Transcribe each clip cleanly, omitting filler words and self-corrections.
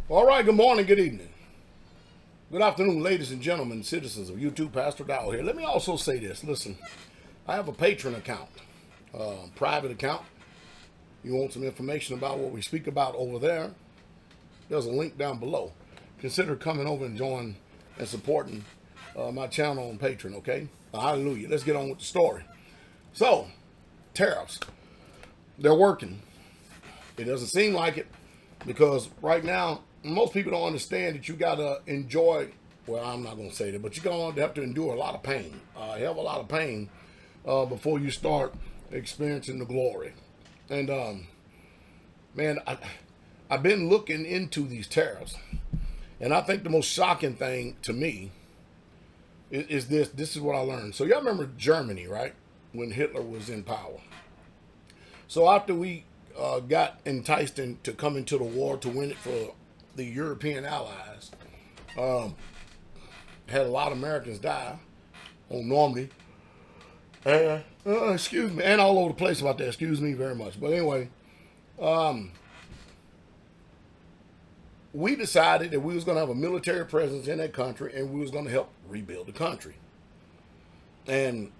All right, good morning, good evening. Good afternoon, ladies and gentlemen, citizens of YouTube. Pastor Dowell here. Let me also say this. Listen, I have a patron account, private account. You want some information about what we speak about over there? There's a link down below. Consider coming over and joining and supporting my channel on Patreon, okay? Hallelujah. Let's get on with the story. So, tariffs. They're working. It doesn't seem like it because right now, most people don't understand that you got to enjoy, well, I'm not going to say that, but you're going to have to endure a lot of pain, a hell of a lot of pain before you start experiencing the glory. And, man, I've been looking into these tariffs, and I think the most shocking thing to me is this. This is what I learned. So y'all remember Germany, right, when Hitler was in power? So after we got enticed to come into the war to win it for the European allies, had a lot of Americans die on Normandy, excuse me, and all over the place about that. Excuse me very much. But anyway, we decided that we was going to have a military presence in that country, and we was going to help rebuild the country. And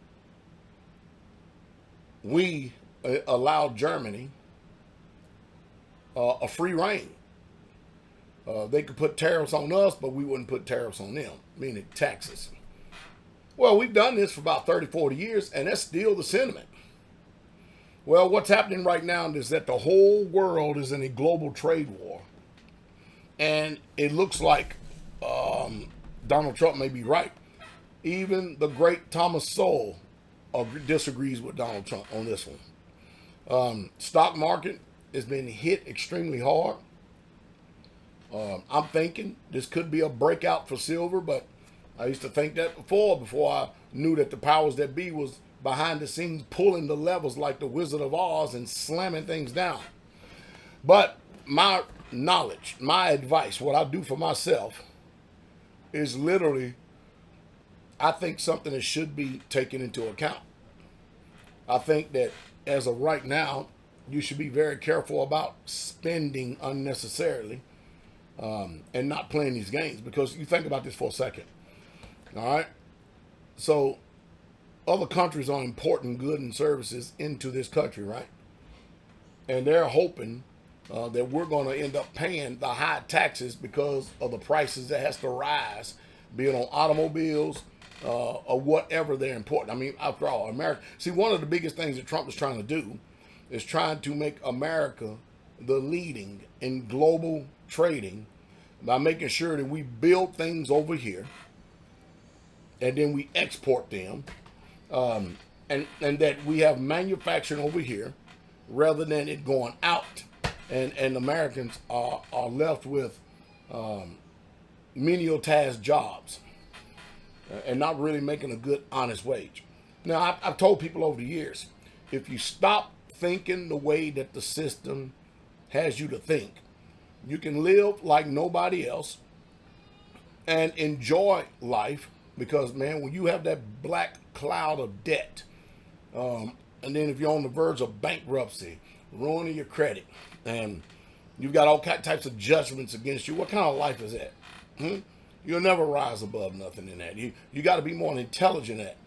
we allowed Germany a free reign. They could put tariffs on us, but we wouldn't put tariffs on them, meaning taxes. Well, we've done this for about 30, 40 years, and that's still the sentiment. Well, what's happening right now is that the whole world is in a global trade war. And it looks like Donald Trump may be right. Even the great Thomas Sowell disagrees with Donald Trump on this one. Stock market has been hit extremely hard. I'm thinking this could be a breakout for silver, but I used to think that before I knew that the powers that be was behind the scenes pulling the levers like the Wizard of Oz and slamming things down. But my knowledge, my advice, what I do for myself is literally, I think something that should be taken into account. I think that as of right now, you should be very careful about spending unnecessarily and not playing these games, because you think about this for a second. All right. So other countries are importing goods and services into this country, right? And they're hoping that we're going to end up paying the high taxes because of the prices that has to rise, be it on automobiles or whatever they're importing. I mean, after all, America. See, one of the biggest things that Trump is trying to do is trying to make America the leading in global trading by making sure that we build things over here and then we export them, and that we have manufacturing over here rather than it going out, and Americans are left with menial task jobs and not really making a good, honest wage. Now, I've told people over the years, if you stop thinking the way that the system has you to think, you can live like nobody else and enjoy life, because, man, when you have that black cloud of debt, and then if you're on the verge of bankruptcy, ruining your credit, and you've got all types of judgments against you, what kind of life is that? You'll never rise above nothing in that. You got to be more intelligent at.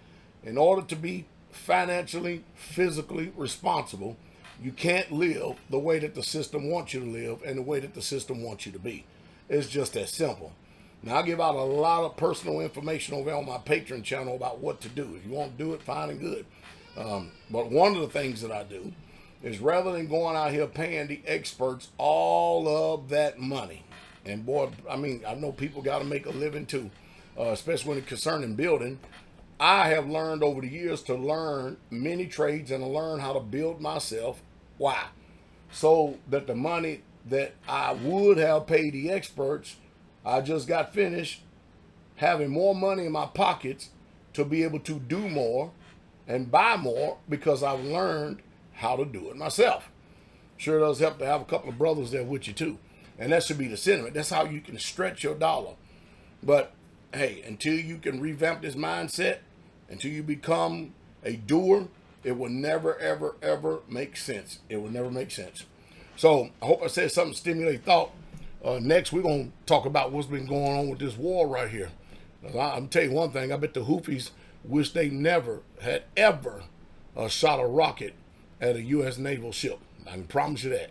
In order to be financially, physically responsible, you can't live the way that the system wants you to live and the way that the system wants you to be. It's just that simple. Now, I give out a lot of personal information over on my Patreon channel about what to do. If you want to do it, fine and good. But one of the things that I do is, rather than going out here paying the experts all of that money, and boy, I mean, I know people got to make a living too, especially when it's concerning building. I have learned over the years to learn many trades and to learn how to build myself. Why? So that the money that I would have paid the experts, I just got finished having more money in my pockets to be able to do more and buy more, because I've learned how to do it myself. Sure does help to have a couple of brothers there with you too. And that should be the sentiment. That's how you can stretch your dollar. But hey, until you can revamp this mindset, until you become a doer, it will never, ever, ever make sense. It will never make sense. So I hope I said something to stimulate thought. Next, we're going to talk about what's been going on with this war right here. I'm tell you one thing. I bet the Houthis wish they never had ever shot a rocket at a U.S. naval ship. I can promise you that.